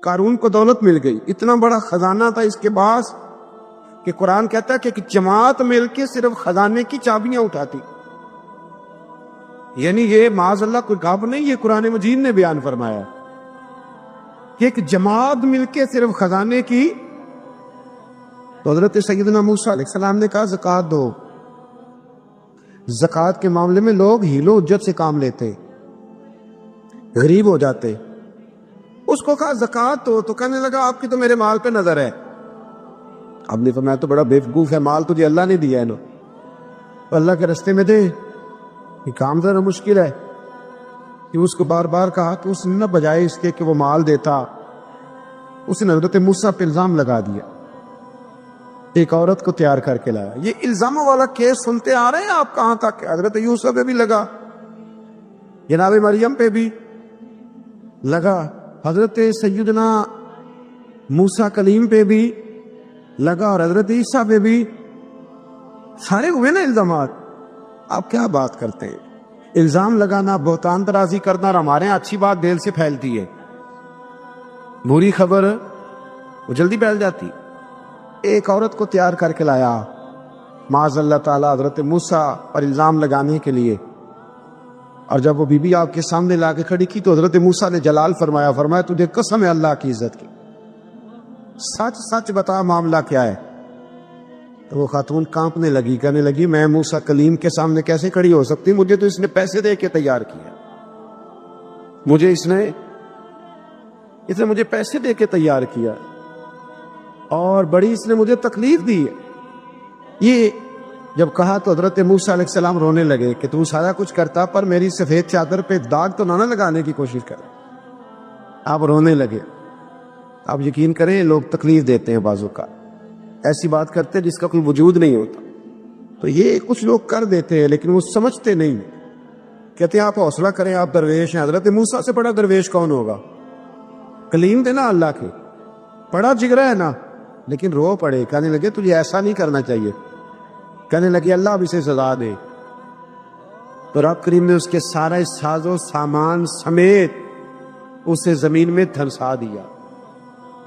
قارون کو دولت مل گئی، اتنا بڑا خزانہ تھا اس کے پاس کہ قرآن کہتا ہے کہ ایک جماعت مل کے صرف خزانے کی چابیاں اٹھاتی. یعنی یہ معاذ اللہ کوئی غاب نہیں، یہ قرآن مجید نے بیان فرمایا کہ ایک جماعت مل کے صرف خزانے کی. تو حضرت سیدنا موسیٰ علیہ السلام نے کہا زکوٰۃ دو. زکوٰۃ کے معاملے میں لوگ ہیل و حجت سے کام لیتے، غریب ہو جاتے. اس کو کہا زکوٰۃ دو تو کہنے لگا آپ کی تو میرے مال پہ نظر ہے. اب نے فرمایا تو بڑا بیوقوف ہے، مال تجھے اللہ نے دیا ہے نا، اللہ کے رستے میں دے. یہ کام ذرا مشکل ہے کہ اس کو بار بار کہا کہ اس نے نہ بجائے اس کے کہ وہ مال دیتا، اس نے حضرت موسیٰ پہ الزام لگا دیا، ایک عورت کو تیار کر کے لایا. یہ الزاموں والا کیس سنتے آ رہے ہیں آپ کہاں تک؟ حضرت یوسف پہ بھی لگا، جناب مریم پہ بھی لگا، حضرت سیدنا موسیٰ کلیم پہ بھی لگا، اور حضرت عیسیٰ پہ بھی. سارے ہوئے نا الزامات. آپ کیا بات کرتے ہیں؟ الزام لگانا، بہتان ترازی کرنا، اور ہمارے یہاں اچھی بات دل سے پھیلتی ہے، بری خبر وہ جلدی پھیل جاتی. ایک عورت کو تیار کر کے لایا معاذ اللہ تعالیٰ حضرت موسیٰ پر الزام لگانے کے لیے. اور جب وہ بی بی آپ کے سامنے لا کے کھڑی کی تو حضرت موسیٰ نے جلال فرمایا تجھے قسم ہے اللہ کی عزت کی، سچ سچ بتا معاملہ کیا ہے. تو وہ خاتون کانپنے لگی، کہنے لگی میں موسیٰ کلیم کے سامنے کیسے کھڑی ہو سکتی، مجھے تو اس نے پیسے دے کے تیار کیا، مجھے اس نے مجھے پیسے دے کے تیار کیا، اور بڑی اس نے مجھے تکلیف دی ہے. یہ جب کہا تو حضرت موسیٰ علیہ السلام رونے لگے کہ تو سارا کچھ کرتا پر میری سفید چادر پہ داغ تو نہ لگانے کی کوشش کر. آپ رونے لگے. آپ یقین کریں لوگ تکلیف دیتے ہیں، بعضوں کا ایسی بات کرتے جس کا کوئی وجود نہیں ہوتا. تو یہ کچھ لوگ کر دیتے ہیں لیکن وہ سمجھتے نہیں. کہتے ہیں آپ حوصلہ کریں، آپ درویش ہیں. حضرت موسیٰ سے بڑا درویش کون ہوگا؟ کلیم تھے نا اللہ کے، بڑا جگرا ہے نا. لیکن رو پڑے، کہنے لگے تجھے ایسا نہیں کرنا چاہیے. کہنے لگے اللہ اب اسے سزا دے. تو رب کریم نے اس کے سارا ساز و سامان سمیت اسے زمین میں دھنسا دیا.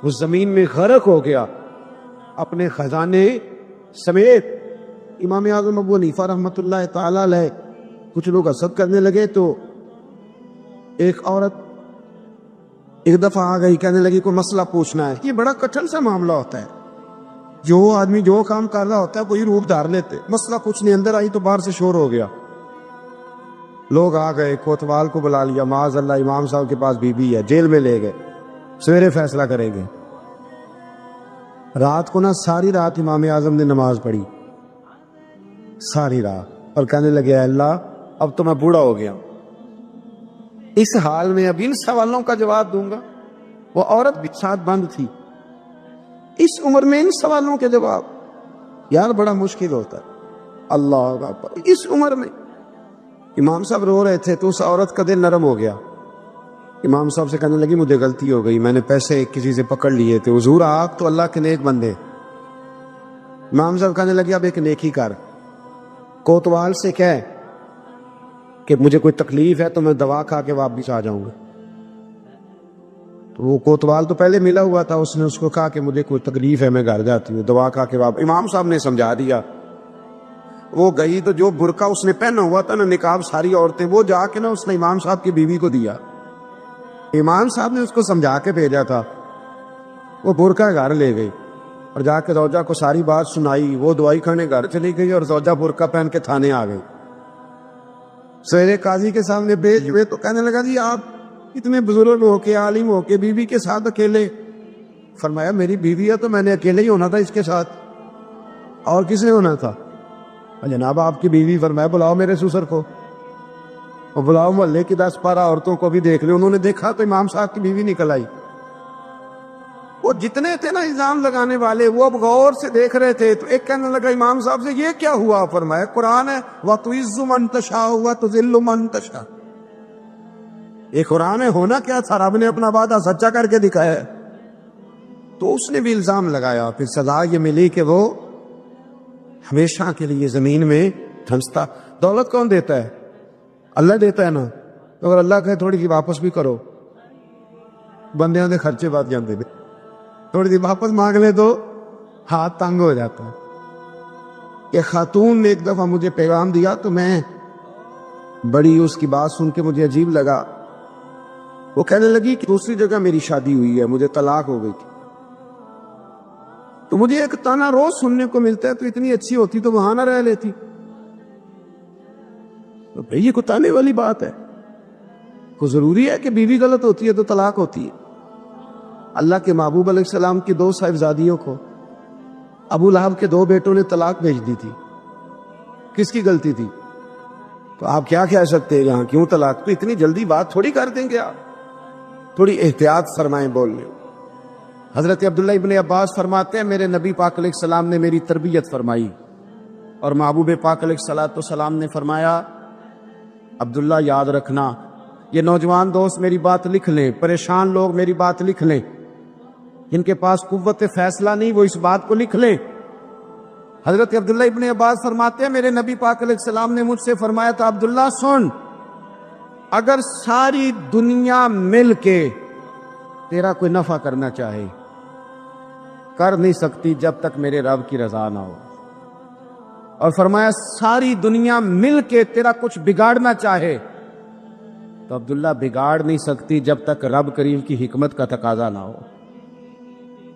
وہ زمین میں غرق ہو گیا اپنے خزانے سمیت. امام اعظم ابو حنیفہ رحمۃ اللہ تعالی علیہ کچھ لوگ حسد کرنے لگے تو ایک عورت ایک دفعہ آ گئی، کہنے لگی کوئی مسئلہ پوچھنا ہے. یہ بڑا کٹھن سا معاملہ ہوتا ہے، جو آدمی جو کام کر رہا ہوتا ہے وہی روپ دھار لیتے. مسئلہ کچھ نہیں، اندر آئی تو باہر سے شور ہو گیا. لوگ آ گئے، کوتوال کو بلا لیا، معاذ اللہ امام صاحب کے پاس بی بی ہے، جیل میں لے گئے، سویرے فیصلہ کریں گے. رات کو نا ساری رات امام اعظم نے نماز پڑھی، ساری رات، اور کہنے لگے اے اللہ اب تو میں بوڑھا ہو گیا، اس حال میں اب ان سوالوں کا جواب دوں گا. وہ عورت بھی ساتھ بند تھی، اس عمر میں ان سوالوں کے جواب یار بڑا مشکل ہوتا ہے. اللہ اکبر. اس عمر میں امام صاحب رو رہے تھے تو اس عورت کا دل نرم ہو گیا. امام صاحب سے کہنے لگی مجھے غلطی ہو گئی، میں نے پیسے کسی سے پکڑ لیے تھے. حضور آپ تو اللہ کے نیک بندے. امام صاحب کہنے لگے اب ایک نیکی کر، کوتوال سے کہہ کہ مجھے کوئی تکلیف ہے تو میں دوا کھا کے واپس آ جاؤں گا. تو وہ کوتوال تو پہلے ملا ہوا تھا، اس نے اس کو کہا کہ مجھے کوئی تکلیف ہے میں گھر جاتی ہوں، دوا کھا کے واپس. امام صاحب نے سمجھا دیا. وہ گئی تو جو برقع اس نے پہنا ہوا تھا نا، نقاب ساری عورتیں، وہ جا کے نا اس نے امام صاحب کی بیوی کو دیا. امام صاحب نے اس کو سمجھا کے بھیجا تھا. وہ برقع گھر لے گئی اور جا کے زوجہ کو ساری بات سنائی. وہ دوائی کھانے گھر چلی گئی اور زوجہ برقع پہن کے تھانے آ گئی. سویرے قاضی کے سامنے بھیج ہوئے تو کہنے لگا جی آپ اتنے بزرگ ہو کے عالم ہو کے بیوی کے ساتھ اکیلے. فرمایا میری بیوی ہے تو میں نے اکیلے ہی ہونا تھا اس کے ساتھ، اور کس نے ہونا تھا؟ جناب آپ کی بیوی. فرمایا بلاؤ میرے سسر کو، اور بلاؤ محلے کی 10-12 عورتوں کو بھی دیکھ لیں. انہوں نے دیکھا تو امام صاحب کی بیوی نکل آئی. وہ جتنے تھے نا الزام لگانے والے وہ اب غور سے دیکھ رہے تھے. تو ایک کہنے لگا امام صاحب سے یہ کیا ہوا؟ فرمایا قرآن ہے وَتُعِزُّ مَن تَشَاءُ وَتُذِلُّ مَن تَشَاءُ. یہ قرآن ہے، ہونا کیا تھا؟ رب نے اپنا وعدہ سچا کر کے دکھایا ہے. تو اس نے بھی الزام لگایا. پھر سزا یہ ملی کہ وہ ہمیشہ کے لیے زمین میں دھنستا. دولت کون دیتا ہے؟ اللہ دیتا ہے نا. تو اگر اللہ کہے تھوڑی سی واپس بھی کرو بندیاں دے خرچے بات جاندے نے، تھوڑی دی واپس مانگ لے تو ہاتھ تنگ ہو جاتا ہے. کہ خاتون نے ایک دفعہ مجھے پیغام دیا تو میں بڑی اس کی بات سن کے مجھے عجیب لگا. وہ کہنے لگی کہ دوسری جگہ میری شادی ہوئی ہے، مجھے طلاق ہو گئی تھی، تو مجھے ایک تانا روز سننے کو ملتا ہے تو اتنی اچھی ہوتی تو وہاں نہ رہ لیتی. تو بھئی یہ کوئی تانے والی بات ہے؟ کوئی ضروری ہے کہ بیوی غلط ہوتی ہے تو طلاق ہوتی ہے؟ اللہ کے محبوب علیہ السلام کی 2 صاحبزادیوں کو ابو لہب کے 2 بیٹوں نے طلاق بھیج دی تھی. کس کی غلطی تھی؟ تو آپ کیا کہہ سکتے ہیں یہاں کیوں طلاق؟ تو اتنی جلدی بات تھوڑی کر دیں گے آپ، تھوڑی احتیاط فرمائیں بولنے. حضرت عبداللہ ابن عباس فرماتے ہیں میرے نبی پاک علیہ السلام نے میری تربیت فرمائی، اور محبوب پاک علیہ السلام نے فرمایا عبداللہ یاد رکھنا، یہ نوجوان دوست میری بات لکھ لیں، پریشان لوگ میری بات لکھ لیں، جن کے پاس قوت فیصلہ نہیں وہ اس بات کو لکھ لیں. حضرت عبداللہ ابن عباس فرماتے ہیں میرے نبی پاک علیہ السلام نے مجھ سے فرمایا تھا عبداللہ سن، اگر ساری دنیا مل کے تیرا کوئی نفع کرنا چاہے کر نہیں سکتی جب تک میرے رب کی رضا نہ ہو. اور فرمایا ساری دنیا مل کے تیرا کچھ بگاڑنا چاہے تو عبداللہ بگاڑ نہیں سکتی جب تک رب کریم کی حکمت کا تقاضا نہ ہو.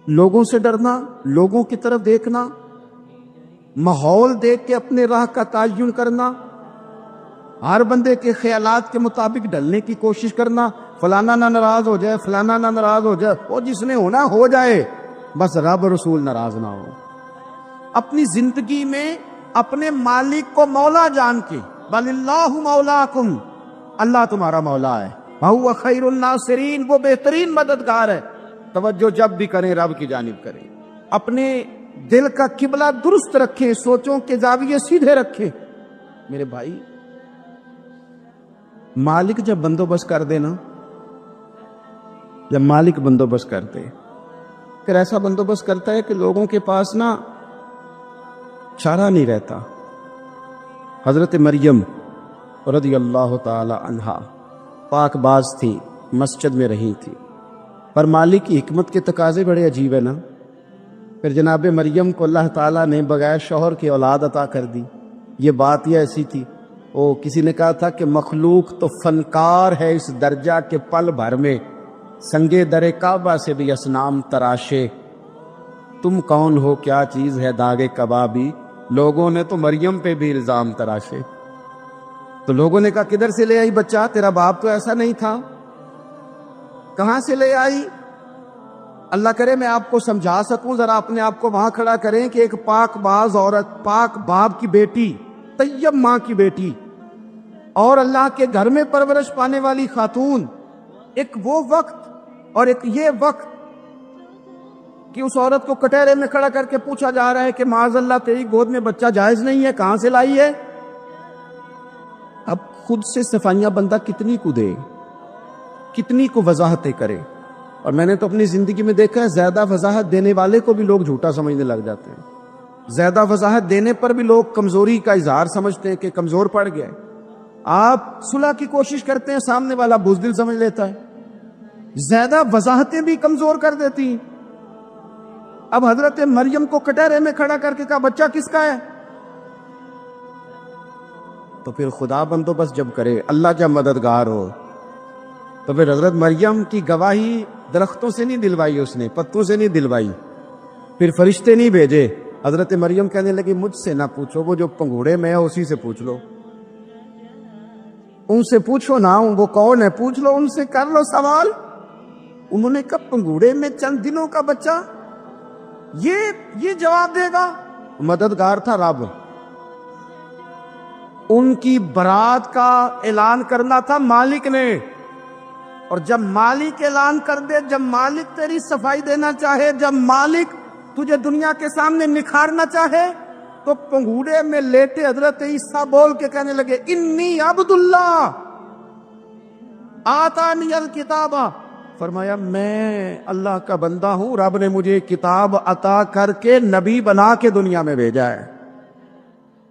لوگوں سے ڈرنا، لوگوں کی طرف دیکھنا، ماحول دیکھ کے اپنے راہ کا تعین کرنا، ہر بندے کے خیالات کے مطابق ڈلنے کی کوشش کرنا، فلانا نہ ناراض ہو جائے، فلانا نہ ناراض ہو جائے، وہ جس نے ہونا ہو جائے، بس رب رسول ناراض نہ ہو. اپنی زندگی میں اپنے مالک کو مولا جان کے، بل اللہ مولاکم، اللہ تمہارا مولا ہے، وَهُوَ خَيْرُ النَّاصِرِينَ، وہ بہترین مددگار ہے. توجہ جب بھی کریں رب کی جانب کریں. اپنے دل کا قبلہ درست رکھیں، سوچوں کے زاویے سیدھے رکھیں. میرے بھائی مالک جب بندوبست کر دے نا، جب مالک بندوبست کر دے پھر ایسا بندوبست کرتا ہے کہ لوگوں کے پاس نا چارہ نہیں رہتا. حضرت مریم رضی اللہ تعالی عنہا پاک باز تھی، مسجد میں رہی تھی، پر مالک کی حکمت کے تقاضے بڑے عجیب ہے نا. پھر جناب مریم کو اللہ تعالیٰ نے بغیر شوہر کی اولاد عطا کر دی. یہ بات یہ ایسی تھی، کسی نے کہا تھا کہ مخلوق تو فنکار ہے اس درجہ کے پل بھر میں سنگے در کعبہ سے بھی اصنام تراشے، تم کون ہو کیا چیز ہے داغے کبابی. لوگوں نے تو مریم پہ بھی الزام تراشے. تو لوگوں نے کہا کدھر سے لے آئی بچہ، تیرا باپ تو ایسا نہیں تھا، کہاں سے لے آئی؟ اللہ کرے میں آپ کو سمجھا سکوں، ذرا اپنے آپ کو وہاں کھڑا کریں کہ ایک پاک باز عورت، پاک باپ کی بیٹی، طیب ماں کی بیٹی، اور اللہ کے گھر میں پرورش پانے والی خاتون، ایک وہ وقت اور ایک یہ وقت کہ اس عورت کو کٹہرے میں کھڑا کر کے پوچھا جا رہا ہے کہ معاذ اللہ تیری گود میں بچہ جائز نہیں ہے، کہاں سے لائی ہے؟ اب خود سے صفائیاں بندہ کتنی کو دے، کتنی کو وضاحتیں کرے. اور میں نے تو اپنی زندگی میں دیکھا ہے زیادہ وضاحت دینے والے کو بھی لوگ جھوٹا سمجھنے لگ جاتے ہیں. زیادہ وضاحت دینے پر بھی لوگ کمزوری کا اظہار سمجھتے ہیں کہ کمزور پڑ گیا ہے. آپ صلح کی کوشش کرتے ہیں، سامنے والا بزدل سمجھ لیتا ہے. زیادہ وضاحتیں بھی کمزور کر دیتی ہیں. اب حضرت مریم کو کٹہرے میں کھڑا کر کے کہا بچہ کس کا ہے؟ تو پھر خدا بندوبست جب کرے، اللہ جب مددگار ہو، تو پھر حضرت مریم کی گواہی درختوں سے نہیں دلوائی، اس نے پتوں سے نہیں دلوائی، پھر فرشتے نہیں بھیجے. حضرت مریم کہنے لگی مجھ سے نہ پوچھو، وہ جو پنگوڑے میں ہے اسی سے پوچھ لو، ان سے پوچھو نا، وہ کون ہے پوچھ لو، ان سے کر لو سوال. انہوں نے کہا پنگوڑے میں چند دنوں کا بچہ، یہ جواب دے گا؟ مددگار تھا رب. ان کی برات کا اعلان کرنا تھا مالک نے، اور جب مالک اعلان کر دے، جب مالک تیری صفائی دینا چاہے، جب مالک تجھے دنیا کے سامنے نکھارنا چاہے، تو پنگوڑے میں لیٹے حضرت عیسیٰ بول کے کہنے لگے انی عبداللہ آتانی الکتاب. فرمایا میں اللہ کا بندہ ہوں، رب نے مجھے کتاب عطا کر کے نبی بنا کے دنیا میں بھیجا ہے.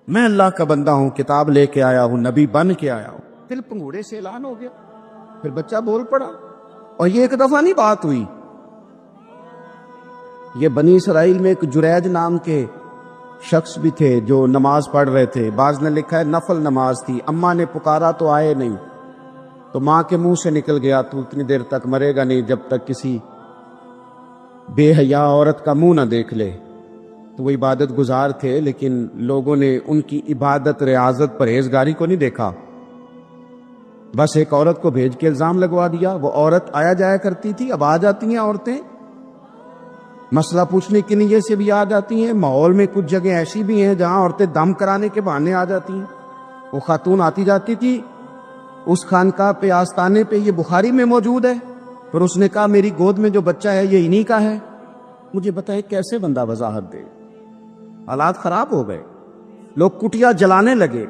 میں اللہ کا بندہ ہوں، کتاب لے کے آیا ہوں، نبی بن کے آیا ہوں. پھر پنگوڑے سے اعلان ہو گیا، پھر بچہ بول پڑا. اور یہ ایک دفعہ نہیں بات ہوئی. یہ بنی اسرائیل میں ایک جریج نام کے شخص بھی تھے جو نماز پڑھ رہے تھے. بعض نے لکھا ہے نفل نماز تھی. اماں نے پکارا تو آئے نہیں, تو ماں کے منہ سے نکل گیا تو اتنی دیر تک مرے گا نہیں جب تک کسی بے حیا عورت کا منہ نہ دیکھ لے. تو وہ عبادت گزار تھے, لیکن لوگوں نے ان کی عبادت, ریاضت, پرہیزگاری کو نہیں دیکھا. بس ایک عورت کو بھیج کے الزام لگوا دیا. وہ عورت آیا جایا کرتی تھی, اب آ جاتی ہیں عورتیں مسئلہ پوچھنے کی نیت سے بھی آ جاتی ہیں. ماحول میں کچھ جگہ ایسی بھی ہیں جہاں عورتیں دم کرانے کے بہانے آ جاتی ہیں. وہ خاتون آتی جاتی تھی اس خانقاہ پہ, آستانے پہ. یہ بخاری میں موجود ہے. پھر اس نے کہا میری گود میں جو بچہ ہے یہ انہی کا ہے. مجھے بتائے کیسے بندہ وضاحت دے. حالات خراب ہو گئے, لوگ کٹیا جلانے لگے,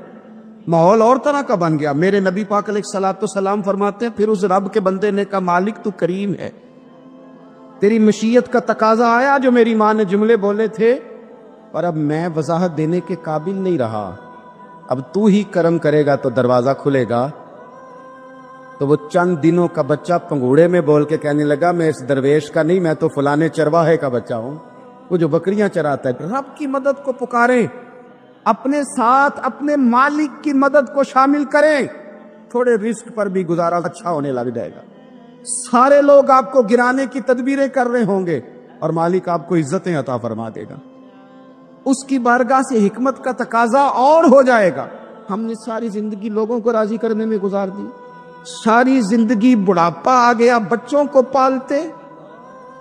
ماحول اور طرح کا بن گیا. میرے نبی پاک علیہ الصلوۃ والسلام فرماتے ہیں پھر اس رب کے بندے نے کہا مالک تو کریم ہے, تیری مشیت کا تقاضا آیا جو میری ماں نے جملے بولے تھے, پر اب میں وضاحت دینے کے قابل نہیں رہا. اب تو ہی کرم کرے گا تو دروازہ کھلے گا. تو وہ چند دنوں کا بچہ پنگوڑے میں بول کے کہنے لگا میں اس درویش کا نہیں, میں تو فلانے چرواہے کا بچہ ہوں, وہ جو بکریاں چراتا ہے. رب کی مدد کو پکاریں, اپنے ساتھ اپنے مالک کی مدد کو شامل کریں. تھوڑے رزق پر بھی گزارا اچھا ہونے لگ جائے گا. سارے لوگ آپ کو گرانے کی تدبیریں کر رہے ہوں گے اور مالک آپ کو عزتیں عطا فرما دے گا. اس کی بارگاہ سے حکمت کا تقاضا اور ہو جائے گا. ہم نے ساری زندگی لوگوں کو راضی کرنے میں گزار دی, ساری زندگی بڑھاپا آ گیا بچوں کو پالتے,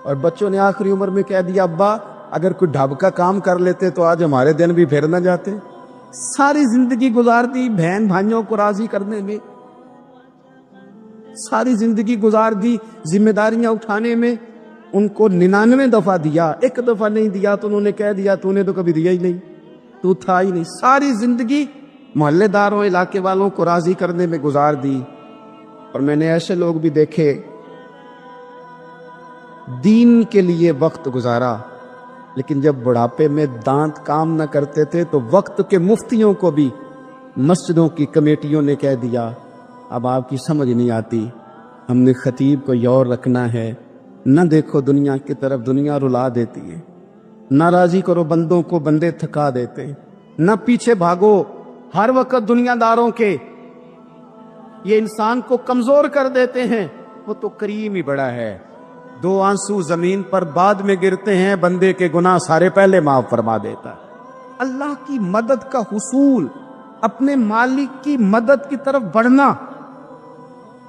اور بچوں نے آخری عمر میں کہہ دیا ابا اگر کوئی ڈھب کا کام کر لیتے تو آج ہمارے دن بھی پھر نہ جاتے. ساری زندگی گزار دی بہن بھائیوں کو راضی کرنے میں, ساری زندگی گزار دی ذمہ داریاں اٹھانے میں. ان کو 99 دفعہ دیا, ایک دفعہ نہیں دیا تو انہوں نے کہہ دیا تو نے تو کبھی دیا ہی نہیں, تو تھا ہی نہیں. ساری زندگی محلے داروں علاقے والوں کو راضی کرنے میں گزار دی. اور میں نے ایسے لوگ بھی دیکھے دین کے لیے وقت گزارا, لیکن جب بڑھاپے میں دانت کام نہ کرتے تھے تو وقت کے مفتیوں کو بھی مسجدوں کی کمیٹیوں نے کہہ دیا اب آپ کی سمجھ نہیں آتی, ہم نے خطیب کو یور رکھنا ہے. نہ دیکھو دنیا کی طرف, دنیا رلا دیتی ہے. نہ راضی کرو بندوں کو, بندے تھکا دیتے. نہ پیچھے بھاگو ہر وقت دنیا داروں کے, یہ انسان کو کمزور کر دیتے ہیں. وہ تو کریم ہی بڑا ہے. 2 آنسو زمین پر بعد میں گرتے ہیں, بندے کے گناہ سارے پہلے معاف فرما دیتا ہے. اللہ کی مدد کا حصول, اپنے مالک کی مدد کی طرف بڑھنا.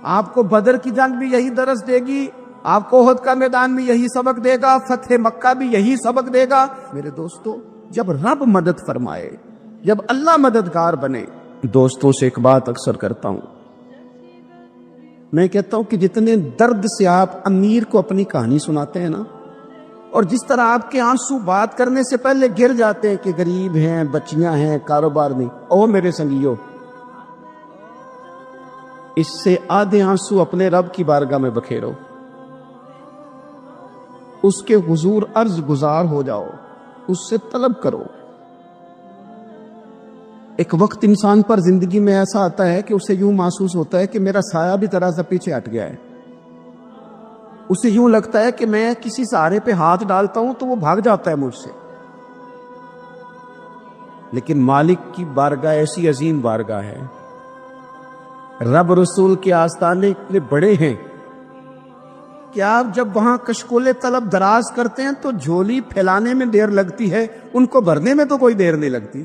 آپ کو بدر کی جنگ بھی یہی درس دے گی, آپ کو احد کا میدان بھی یہی سبق دے گا, فتح مکہ بھی یہی سبق دے گا. میرے دوستو, جب رب مدد فرمائے, جب اللہ مددگار بنے. دوستوں سے ایک بات اکثر کرتا ہوں, میں کہتا ہوں کہ جتنے درد سے آپ امیر کو اپنی کہانی سناتے ہیں نا, اور جس طرح آپ کے آنسو بات کرنے سے پہلے گر جاتے ہیں کہ غریب ہیں, بچیاں ہیں, کاروبار نہیں, او میرے سنگیو, اس سے آدھے آنسو اپنے رب کی بارگاہ میں بکھیرو, اس کے حضور عرض گزار ہو جاؤ, اس سے طلب کرو. ایک وقت انسان پر زندگی میں ایسا آتا ہے کہ اسے یوں محسوس ہوتا ہے کہ میرا سایہ بھی ذرا سا پیچھے ہٹ گیا ہے. اسے یوں لگتا ہے کہ میں کسی سہارے پہ ہاتھ ڈالتا ہوں تو وہ بھاگ جاتا ہے مجھ سے. لیکن مالک کی بارگاہ ایسی عظیم بارگاہ ہے, رب رسول کے آستانے اتنے بڑے ہیں کہ آپ جب وہاں کشکول طلب دراز کرتے ہیں تو جھولی پھیلانے میں دیر لگتی ہے, ان کو بھرنے میں تو کوئی دیر نہیں لگتی.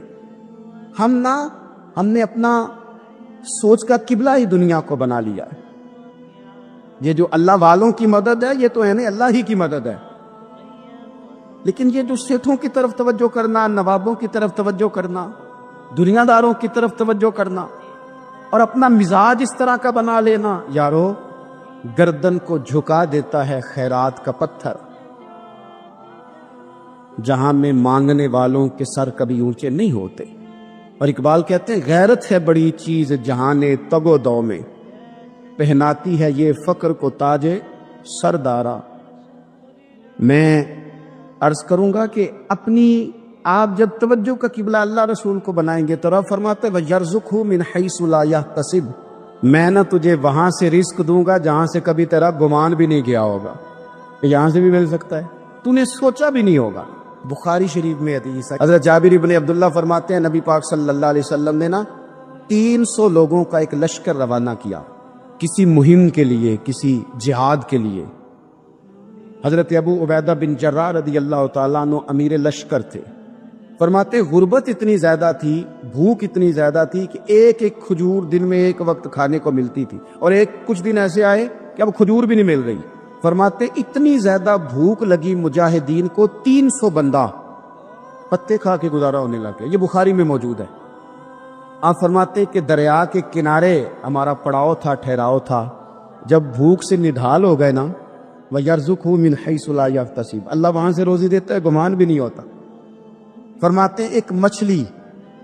ہم نے اپنا سوچ کا قبلہ ہی دنیا کو بنا لیا ہے. یہ جو اللہ والوں کی مدد ہے یہ تو ہے نہیں, اللہ ہی کی مدد ہے. لیکن یہ جو سیٹھوں کی طرف توجہ کرنا, نوابوں کی طرف توجہ کرنا, دنیا داروں کی طرف توجہ کرنا, اور اپنا مزاج اس طرح کا بنا لینا, یارو گردن کو جھکا دیتا ہے خیرات کا پتھر. جہاں میں مانگنے والوں کے سر کبھی اونچے نہیں ہوتے. اور اقبال کہتے ہیں غیرت ہے بڑی چیز جہان تگ و دو میں, پہناتی ہے یہ فقر کو تاج سردارا. میں عرض کروں گا کہ اپنی آپ جب توجہ کا قبلہ اللہ رسول کو بنائیں گے تو رب فرماتے ہیں وَيَرْزُقْهُ مِنْ حَيْثُ لَا يَحْتَسِبُ, میں نہ تجھے وہاں سے رزق دوں گا جہاں سے کبھی تیرا گمان بھی نہیں گیا ہوگا، یہاں سے بھی مل سکتا ہے، تو نے سوچا بھی نہیں ہوگا۔ بخاری شریف میں حدیث ہے، حضرت جابر ابن عبداللہ فرماتے ہیں نبی پاک صلی اللہ علیہ وسلم نے نا 300 لوگوں کا ایک لشکر روانہ کیا کسی مہم کے لیے، کسی جہاد کے لیے۔ حضرت ابو عبیدہ بن جراح رضی اللہ تعالیٰ عنہ امیر لشکر تھے۔ فرماتے غربت اتنی زیادہ تھی، بھوک اتنی زیادہ تھی کہ ایک ایک کھجور دن میں ایک وقت کھانے کو ملتی تھی، اور کچھ دن ایسے آئے کہ اب کھجور بھی نہیں مل رہی۔ فرماتے اتنی زیادہ بھوک لگی مجاہدین کو، 300 بندہ پتے کھا کے گزارا ہونے لگے۔ یہ بخاری میں موجود ہے۔ آپ فرماتے کہ دریا کے کنارے ہمارا پڑاؤ تھا، ٹھہراؤ تھا۔ جب بھوک سے نڈھال ہو گئے نا، وَيَرْزُقْهُ مِنْ حَيْثُ لَا يَحْتَسِبُ، اللہ وہاں سے روزی دیتا ہے، گمان بھی نہیں ہوتا۔ فرماتے ہیں ایک مچھلی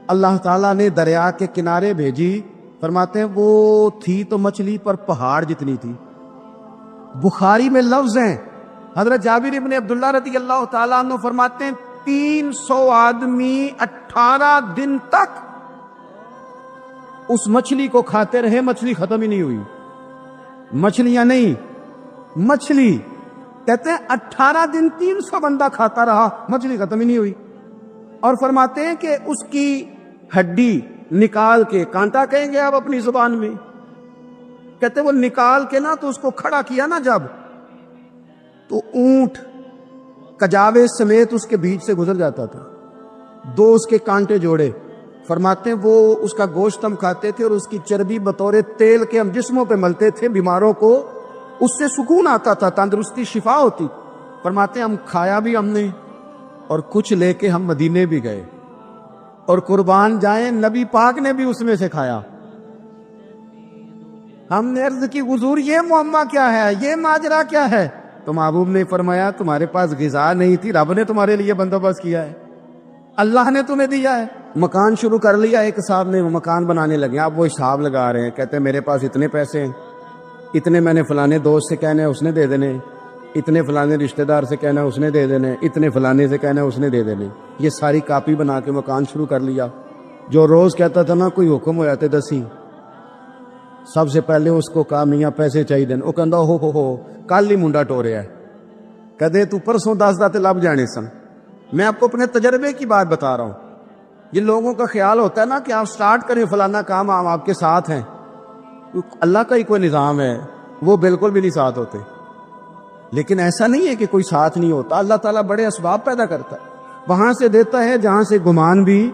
اللہ تعالیٰ نے دریا کے کنارے بھیجی، فرماتے ہیں وہ تھی تو مچھلی پر پہاڑ جتنی تھی۔ بخاری میں لفظ ہیں، حضرت جابر ابن عبداللہ رضی اللہ تعالیٰ عنہ فرماتے ہیں 300 آدمی 18 دن تک اس مچھلی کو کھاتے رہے، مچھلی ختم ہی نہیں ہوئی۔ مچھلیاں نہیں، مچھلی کہتے ہیں 18 دن 300 بندہ کھاتا رہا، مچھلی ختم ہی نہیں ہوئی۔ اور فرماتے ہیں کہ اس کی ہڈی نکال کے، کانٹا کہیں گے آپ اپنی زبان میں، کہتے ہیں وہ نکال کے نا تو اس کو کھڑا کیا نا جب، تو اونٹ کجاوے سمیت اس کے بیچ سے گزر جاتا تھا، 2 اس کے کانٹے جوڑے۔ فرماتے ہیں وہ اس کا گوشت ہم کھاتے تھے اور اس کی چربی بطور تیل کے ہم جسموں پہ ملتے تھے، بیماروں کو اس سے سکون آتا تھا، تندرستی شفا ہوتی۔ فرماتے ہیں ہم کھایا بھی ہم نے، اور کچھ لے کے ہم مدینے بھی گئے، اور قربان جائیں نبی پاک نے بھی اس میں سے کھایا۔ ہم نے عرض کی حضور یہ معمہ کیا ہے، یہ ماجرا کیا ہے؟ تو محبوب نے فرمایا تمہارے پاس غذا نہیں تھی، رب نے تمہارے لیے بندوبست کیا ہے، اللہ نے تمہیں دیا ہے۔ مکان شروع کر لیا، ایک صاحب نے مکان بنانے لگے، اب وہ حساب لگا رہے ہیں، کہتے ہیں میرے پاس اتنے پیسے ہیں، اتنے میں نے فلانے دوست سے کہنا ہے اس نے دے دینے، اتنے فلانے رشتہ دار سے کہنا ہے اس نے دے دینے، اتنے فلانے سے کہنا ہے اس نے دے دینے۔ یہ ساری کاپی بنا کے مکان شروع کر لیا۔ جو روز کہتا تھا نا کوئی حکم ہو جاتے دسی، سب سے پہلے اس کو کہا میاں پیسے چاہیے دین، وہ کہندا ہو کل ہی منڈا ٹوریا ہے، کدے تو پرسوں 10 داتے لب جانے سن۔ میں آپ کو اپنے تجربے کی بات بتا رہا ہوں۔ یہ لوگوں کا خیال ہوتا ہے نا کہ آپ سٹارٹ کریں فلانا کام، ہم آپ کے ساتھ ہیں، اللہ کا ہی کوئی نظام ہے، وہ بالکل بھی نہیں ساتھ ہوتے۔ لیکن ایسا نہیں ہے کہ کوئی ساتھ نہیں ہوتا، اللہ تعالیٰ بڑے اسباب پیدا کرتا ہے، وہاں سے دیتا ہے جہاں سے گمان بھی۔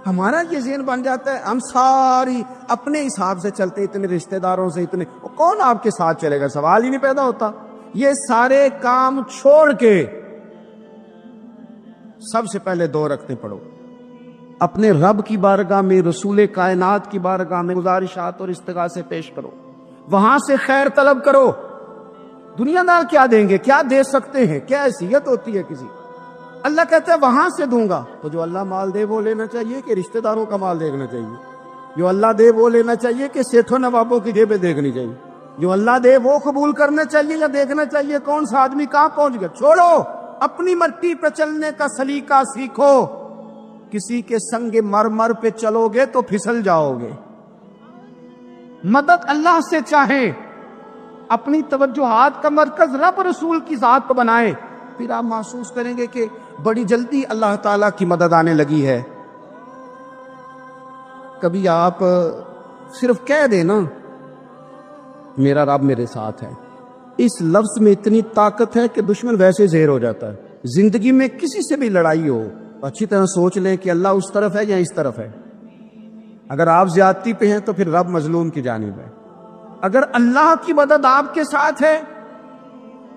ہمارا یہ ذہن بن جاتا ہے ہم ساری اپنے حساب سے چلتے، اتنے رشتہ داروں سے، اتنے کون آپ کے ساتھ چلے گا، سوال ہی نہیں پیدا ہوتا۔ یہ سارے کام چھوڑ کے سب سے پہلے 2 رکعتیں پڑھو، اپنے رب کی بارگاہ میں، رسول کائنات کی بارگاہ میں گزارشات اور استغاثے پیش کرو، وہاں سے خیر طلب کرو۔ دنیا دار کیا دیں گے، کیا دے سکتے ہیں، کیا حیثیت ہوتی ہے کسی؟ اللہ کہتا ہے وہاں سے دوں گا۔ تو جو اللہ مال دے وہ لینا چاہیے کہ رشتہ داروں کا مال دیکھنا چاہیے؟ جو اللہ دے وہ لینا چاہیے کہ سیٹھوں نوابوں کی جیبیں دیکھنی چاہیے؟ جو اللہ دے وہ قبول کرنا چاہیے یا دیکھنا چاہیے کون سا آدمی کہاں پہنچ گیا؟ چھوڑو، اپنی مٹی پہ چلنے کا سلیقہ سیکھو۔ کسی کے سنگ مرمر پہ چلو گے تو پھسل جاؤ گے۔ مدد اللہ سے چاہیں، اپنی توجہات کا مرکز رب رسول کی ذات پر بنائیں، پھر آپ محسوس کریں گے کہ بڑی جلدی اللہ تعالیٰ کی مدد آنے لگی ہے۔ کبھی آپ صرف کہہ دیں نا میرا رب میرے ساتھ ہے، اس لفظ میں اتنی طاقت ہے کہ دشمن ویسے زہر ہو جاتا ہے۔ زندگی میں کسی سے بھی لڑائی ہو، اچھی طرح سوچ لیں کہ اللہ اس طرف ہے یا اس طرف ہے۔ اگر آپ زیادتی پہ ہیں تو پھر رب مظلوم کی جانب ہے۔ اگر اللہ کی مدد آپ کے ساتھ ہے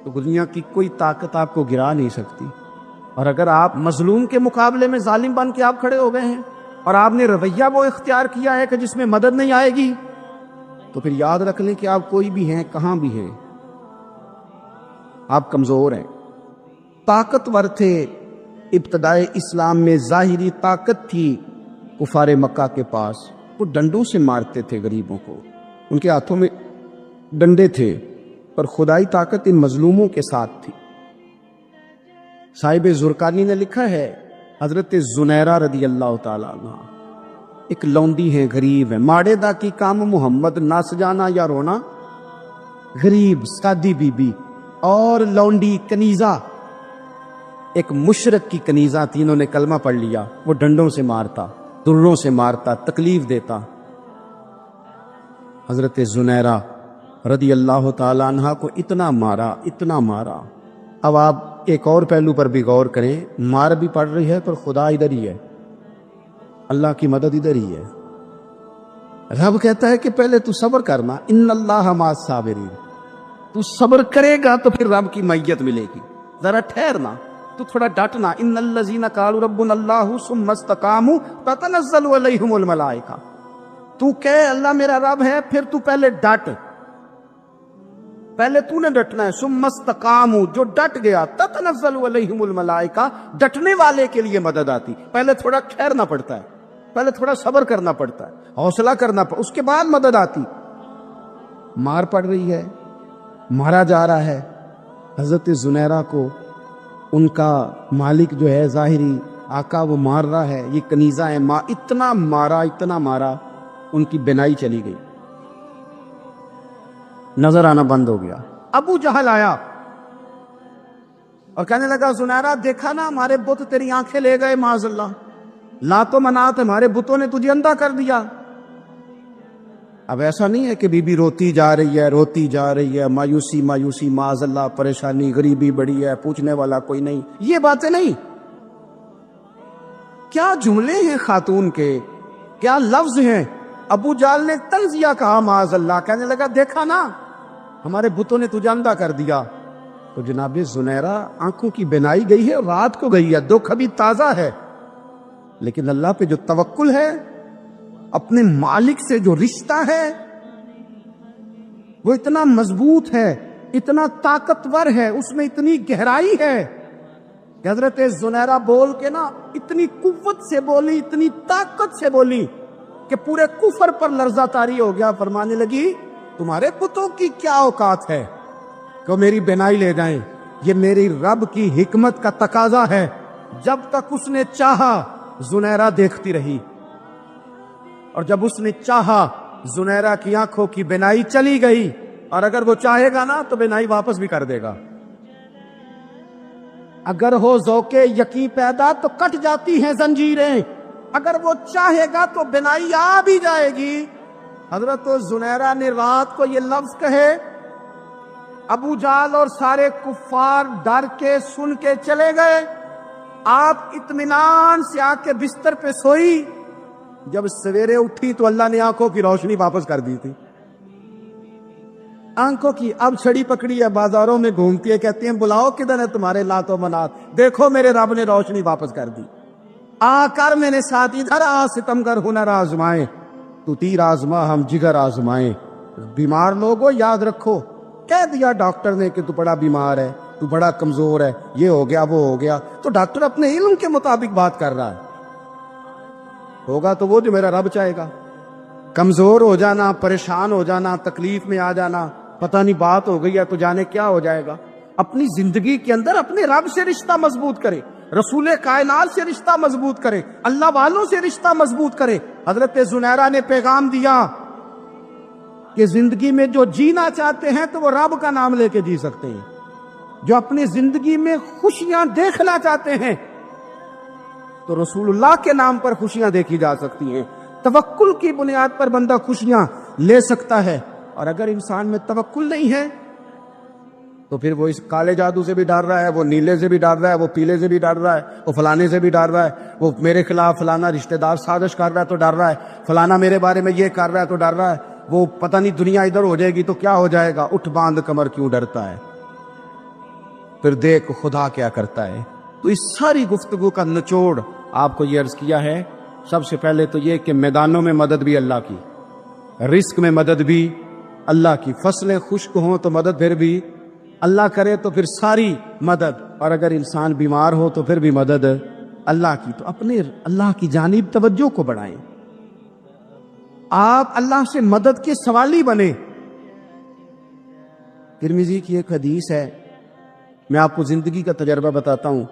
تو دنیا کی کوئی طاقت آپ کو گرا نہیں سکتی۔ اور اگر آپ مظلوم کے مقابلے میں ظالم بن کے آپ کھڑے ہو گئے ہیں اور آپ نے رویہ وہ اختیار کیا ہے کہ جس میں مدد نہیں آئے گی، تو پھر یاد رکھ لیں کہ آپ کوئی بھی ہیں، کہاں بھی ہیں، آپ کمزور ہیں۔ طاقتور تھے ابتدائے اسلام میں، ظاہری طاقت تھی کفار مکہ کے پاس، وہ ڈنڈوں سے مارتے تھے غریبوں کو، ان کے ہاتھوں میں ڈنڈے تھے، پر خدائی طاقت ان مظلوموں کے ساتھ تھی۔ صاحب زرقانی نے لکھا ہے حضرت زنیرہ رضی اللہ تعالیٰ عنہ ایک لونڈی ہے، غریب ہے، ماڑے دا کی کام محمد نس جانا یا رونا، غریب سادی بی بی اور لونڈی کنیزہ، ایک مشرک کی کنیزہ تھی، انہوں نے کلمہ پڑھ لیا، وہ ڈنڈوں سے مارتا، دروں سے مارتا، تکلیف دیتا۔ حضرت زنیرہ رضی اللہ تعالی عنہ کو اتنا مارا، اتنا مارا۔ اب آپ ایک اور پہلو پر بھی غور کریں، مار بھی پڑ رہی ہے پر خدا ادھر ہی ہے، اللہ کی مدد ادھر ہی ہے۔ رب کہتا ہے کہ پہلے تو صبر کرنا، ان اللہ مع الصابرین، تو صبر کرے گا تو پھر رب کی معیت ملے گی، ذرا ٹھہرنا، تو تھوڑا ڈٹنا۔ ان الذین قالوا ربنا اللہ ثم استقاموا تتنزل علیہم الملائکہ، تو کہے اللہ میرا رب ہے، پھر تو پہلے ڈٹ، پہلے تو نے ڈٹنا ہے۔ ثم استقاموا، جو ڈٹ گیا، تتنزل علیہم الملائکہ، ڈٹنے والے کے لیے مدد آتی، پہلے تھوڑا ٹھہرنا پڑتا ہے، پہلے تھوڑا صبر کرنا پڑتا ہے، حوصلہ کرنا پڑتا، اس کے بعد مدد آتی۔ مار پڑ رہی ہے، مارا جا رہا ہے، حضرت زنیرہ کو ان کا مالک جو ہے ظاہری آقا وہ مار رہا ہے، یہ کنیزہ ہے، اتنا مارا، اتنا مارا، ان کی بینائی چلی گئی، نظر آنا بند ہو گیا۔ ابو جہل آیا اور کہنے لگا زنیرہ دیکھا نا ہمارے بت تیری آنکھیں لے گئے، معاذ اللہ، لات و منات ہمارے بتوں نے تجھے اندھا کر دیا۔ اب ایسا نہیں ہے کہ بی بی روتی جا رہی ہے، روتی جا رہی ہے، مایوسی مایوسی، معاذ اللہ، پریشانی، غریبی بڑی ہے، پوچھنے والا کوئی نہیں، یہ باتیں نہیں۔ کیا جملے ہیں خاتون کے، کیا لفظ ہیں۔ ابو جہل نے تنزیہ کہا، معاذ اللہ، کہنے لگا دیکھا نا ہمارے بتوں نے تجھے اندھا کر دیا۔ تو جناب زنیرہ آنکھوں کی بینائی گئی ہے، رات کو گئی ہے، دکھ ابھی تازہ ہے، لیکن اللہ پہ جو توکل ہے، اپنے مالک سے جو رشتہ ہے وہ اتنا مضبوط ہے، اتنا طاقتور ہے، اس میں اتنی گہرائی ہے کہ حضرت زنیرہ بول کے نا اتنی قوت سے بولی، اتنی طاقت سے بولی کہ پورے کفر پر لرزہ طاری ہو گیا۔ فرمانے لگی تمہارے بتوں کی کیا اوقات ہے کہ وہ میری بینائی لے جائیں، یہ میری رب کی حکمت کا تقاضا ہے۔ جب تک اس نے چاہا زنیرہ دیکھتی رہی، اور جب اس نے چاہا زنیرہ کی آنکھوں کی بینائی چلی گئی، اور اگر وہ چاہے گا نا تو بینائی واپس بھی کر دے گا۔ اگر ہو ذوق یقین پیدا تو کٹ جاتی ہیں زنجیریں، اگر وہ چاہے گا تو بینائی آ بھی جائے گی۔ حضرت زنیرہ نے رات کو یہ لفظ کہے، ابو جہل اور سارے کفار ڈر کے سن کے چلے گئے، آپ اطمینان سے آ کے بستر پہ سوئی۔ جب سویرے اٹھی تو اللہ نے آنکھوں کی روشنی واپس کر دی تھی، آنکھوں کی۔ اب چھڑی پکڑی ہے، بازاروں میں گھومتی ہے، کہتی ہیں بلاؤ کدھر ہے تمہارے لات و منات، دیکھو میرے رب نے روشنی واپس کر دی۔ آ کر میرے ساتھ ادھر آ، ستمگر ہنر آزمائے، تو تیر آزما ہم جگر آزمائے۔ بیمار لوگوں یاد رکھو، کہہ دیا ڈاکٹر نے کہ تو بڑا بیمار ہے، تو بڑا کمزور ہے، یہ ہو گیا وہ ہو گیا، تو ڈاکٹر اپنے علم کے مطابق بات کر رہا ہے، ہوگا تو وہ جو میرا رب چاہے گا۔ کمزور ہو جانا، پریشان ہو جانا، تکلیف میں آ جانا، پتہ نہیں بات ہو گئی ہے تو جانے کیا ہو جائے گا۔ اپنی زندگی کے اندر اپنے رب سے رشتہ مضبوط کرے، رسول کائنات سے رشتہ مضبوط کرے، اللہ والوں سے رشتہ مضبوط کرے۔ حضرت زنیرہ نے پیغام دیا کہ زندگی میں جو جینا چاہتے ہیں تو وہ رب کا نام لے کے جی سکتے ہیں، جو اپنی زندگی میں خوشیاں دیکھنا چاہتے ہیں تو رسول اللہ کے نام پر خوشیاں دیکھی جا سکتی ہیں۔ توکل کی بنیاد پر بندہ خوشیاں لے سکتا ہے، اور اگر انسان میں توکل نہیں ہے تو پھر وہ اس کالے جادو سے بھی ڈر رہا ہے، وہ نیلے سے بھی ڈر رہا ہے، وہ پیلے سے بھی ڈر رہا ہے، وہ فلانے سے بھی ڈر رہا ہے، وہ میرے خلاف فلانا رشتہ دار سازش کر رہا ہے تو ڈر رہا ہے، فلانا میرے بارے میں یہ کر رہا ہے تو ڈر رہا ہے، وہ پتہ نہیں دنیا ادھر ہو جائے گی تو کیا ہو جائے گا، اٹھ باندھ کمر کیوں ڈرتا ہے۔ پھر دیکھ خدا کیا کرتا ہے۔ تو اس ساری گفتگو کا نچوڑ آپ کو یہ عرض کیا ہے، سب سے پہلے تو یہ کہ میدانوں میں مدد بھی اللہ کی، رزق میں مدد بھی اللہ کی، فصلیں خشک ہوں تو مدد پھر بھی اللہ کرے، تو پھر ساری مدد، اور اگر انسان بیمار ہو تو پھر بھی مدد اللہ کی۔ تو اپنے اللہ کی جانب توجہ کو بڑھائیں، آپ اللہ سے مدد کے سوالی بنیں۔ ترمذی کی ایک حدیث ہے، میں آپ کو زندگی کا تجربہ بتاتا ہوں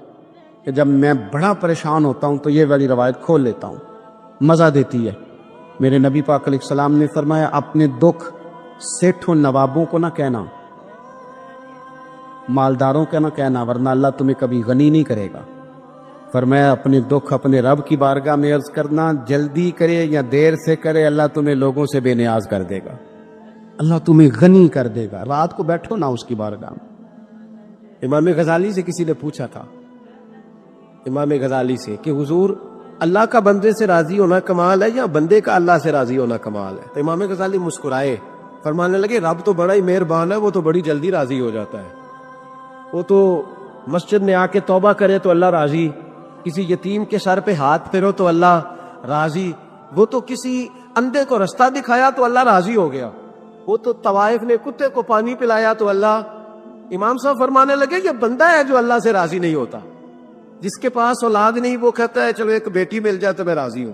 کہ جب میں بڑا پریشان ہوتا ہوں تو یہ والی روایت کھول لیتا ہوں۔ مزہ دیتی ہے۔ میرے نبی پاک علیہ السلام نے فرمایا اپنے دکھ سیٹھوں نوابوں کو نہ کہنا، مالداروں کا نہ کہنا، ورنہ اللہ تمہیں کبھی غنی نہیں کرے گا۔ فرمایا اپنے دکھ اپنے رب کی بارگاہ میں عرض کرنا، جلدی کرے یا دیر سے کرے اللہ تمہیں لوگوں سے بے نیاز کر دے گا، اللہ تمہیں غنی کر دے گا۔ رات کو بیٹھو نہ اس کی بارگاہ میں۔ امام غزالی سے کسی نے پوچھا تھا، امام غزالی سے، کہ حضور اللہ کا بندے سے راضی ہونا کمال ہے یا بندے کا اللہ سے راضی ہونا کمال ہے؟ تو امام غزالی مسکرائے، فرمانے لگے رب تو بڑا ہی مہربان ہے، وہ تو بڑی جلدی راضی ہو جاتا ہے۔ وہ تو مسجد میں آ کے توبہ کرے تو اللہ راضی، کسی یتیم کے سر پہ ہاتھ پھیرو تو اللہ راضی، وہ تو کسی اندھے کو رستہ دکھایا تو اللہ راضی ہو گیا، وہ تو طوائف نے کتے کو پانی پلایا تو اللہ۔ امام صاحب فرمانے لگے یہ بندہ ہے جو اللہ سے راضی نہیں ہوتا، جس کے پاس اولاد نہیں وہ کہتا ہے چلو ایک بیٹی مل جائے تو میں راضی ہوں،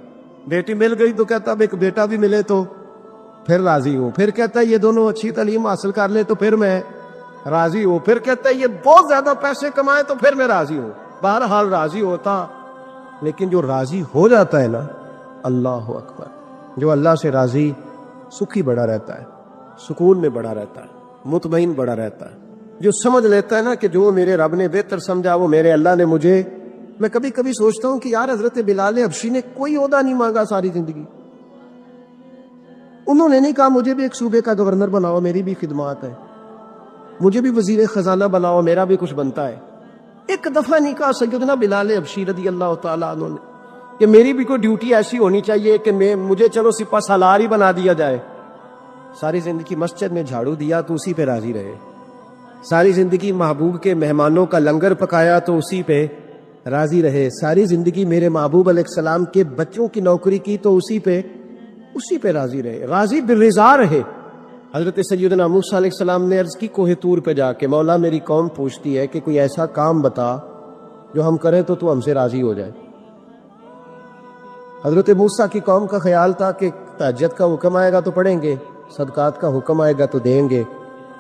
بیٹی مل گئی تو کہتا اب ایک بیٹا بھی ملے تو پھر راضی ہوں، پھر کہتا ہے یہ دونوں اچھی تعلیم حاصل کر لے تو پھر میں راضی ہوں، پھر کہتا ہے یہ بہت زیادہ پیسے کمائے تو پھر میں راضی ہوں۔ بہرحال راضی ہوتا، لیکن جو راضی ہو جاتا ہے نا، اللہ اکبر، جو اللہ سے راضی سکھی بڑا رہتا ہے، سکون میں بڑا رہتا ہے، مطمئن بڑا رہتا ہے، جو سمجھ لیتا ہے نا کہ جو میرے رب نے بہتر سمجھا وہ میرے اللہ نے مجھے۔ میں کبھی کبھی سوچتا ہوں کہ یار حضرت بلال حبشی نے کوئی عہدہ نہیں مانگا ساری زندگی، انہوں نے نہیں کہا مجھے بھی ایک صوبے کا گورنر بناؤ میری بھی خدمات ہے، مجھے بھی وزیر خزانہ بناؤ میرا بھی کچھ بنتا ہے۔ ایک دفعہ نہیں کہا سیدنا بلال حبشی رضی اللہ تعالیٰ عنہ نے کہ میری بھی کوئی ڈیوٹی ایسی ہونی چاہیے کہ مجھے چلو سپہ سالار ہی بنا دیا جائے۔ ساری زندگی مسجد میں جھاڑو دیا تو اسی پہ راضی رہے، ساری زندگی محبوب کے مہمانوں کا لنگر پکایا تو اسی پہ راضی رہے، ساری زندگی میرے محبوب علیہ السلام کے بچوں کی نوکری کی تو اسی پہ راضی رہے، راضی بالرضا رہے۔ حضرت سیدنا موسیٰ علیہ السلام نے عرض کی کوہ طور پہ جا کے، مولا میری قوم پوچھتی ہے کہ کوئی ایسا کام بتا جو ہم کریں تو تو ہم سے راضی ہو جائے۔ حضرت موسیٰ کی قوم کا خیال تھا کہ تہجد کا حکم آئے گا تو پڑھیں گے، صدقات کا حکم آئے گا تو دیں گے،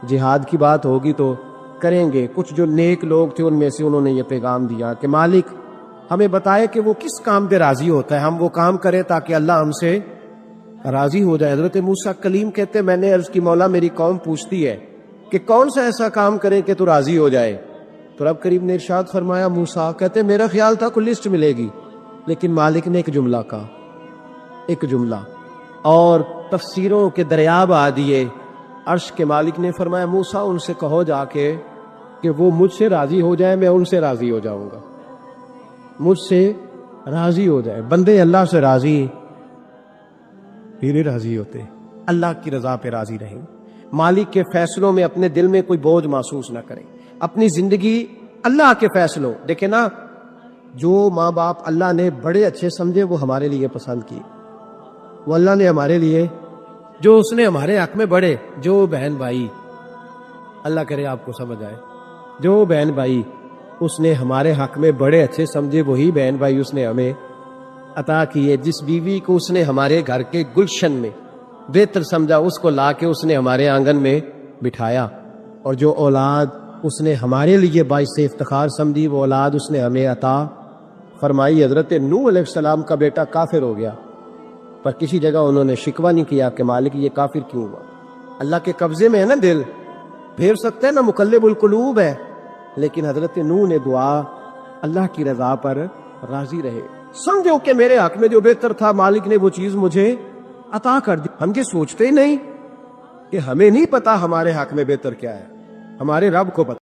جہاد کی بات ہوگی تو کریں گے۔ کچھ جو نیک لوگ تھے ان میں سے انہوں نے یہ پیغام دیا کہ مالک ہمیں بتائے کہ وہ کس کام پہ راضی ہوتا ہے، ہم وہ کام کریں تاکہ اللہ ہم سے راضی ہو جائے۔ حضرت موسیٰ کلیم کہتے میں نے عرض کی مولا میری قوم پوچھتی ہے کہ کون سا ایسا کام کریں کہ تو راضی ہو جائے، تو رب کریم نے ارشاد فرمایا موسیٰ کہتے میرا خیال تھا کوئی لسٹ ملے گی، لیکن مالک نے ایک جملہ کہا، ایک جملہ، اور تفسیروں کے دریا بہا دیے۔ عرش کے مالک نے فرمایا موسیٰ ان سے کہو جا کے کہ وہ مجھ سے راضی ہو جائے، میں ان سے راضی ہو جاؤں گا، مجھ سے راضی ہو جائے۔ بندے اللہ سے راضی پھر راضی ہوتے، اللہ کی رضا پہ راضی رہیں، مالک کے فیصلوں میں اپنے دل میں کوئی بوجھ محسوس نہ کریں، اپنی زندگی اللہ کے فیصلوں۔ دیکھیں نا، جو ماں باپ اللہ نے بڑے اچھے سمجھے وہ ہمارے لیے پسند کیے، وہ اللہ نے ہمارے لیے جو اس نے ہمارے حق میں بڑے، جو بہن بھائی، اللہ کرے آپ کو سمجھ آئے، جو بہن بھائی اس نے ہمارے حق میں بڑے اچھے سمجھے وہی بہن بھائی اس نے ہمیں عطا کیے۔ جس بیوی کو اس نے ہمارے گھر کے گلشن میں بہتر سمجھا اس کو لا کے اس نے ہمارے آنگن میں بٹھایا، اور جو اولاد اس نے ہمارے لیے باعث افتخار سمجھی وہ اولاد اس نے ہمیں عطا فرمائی۔ حضرت نوح علیہ السلام کا بیٹا کافر ہو گیا، پر کسی جگہ انہوں نے شکوہ نہیں کیا کہ مالک یہ کافر کیوں ہوا۔ اللہ کے قبضے میں ہے نا دل، پھیر سکتے ہیں نا، مقلب القلوب ہے، لیکن حضرت نوح نے دعا اللہ کی رضا پر راضی رہے، سمجھو کہ میرے حق میں جو بہتر تھا مالک نے وہ چیز مجھے عطا کر دی۔ ہم یہ سوچتے ہی نہیں کہ ہمیں نہیں پتا ہمارے حق میں بہتر کیا ہے، ہمارے رب کو پتا۔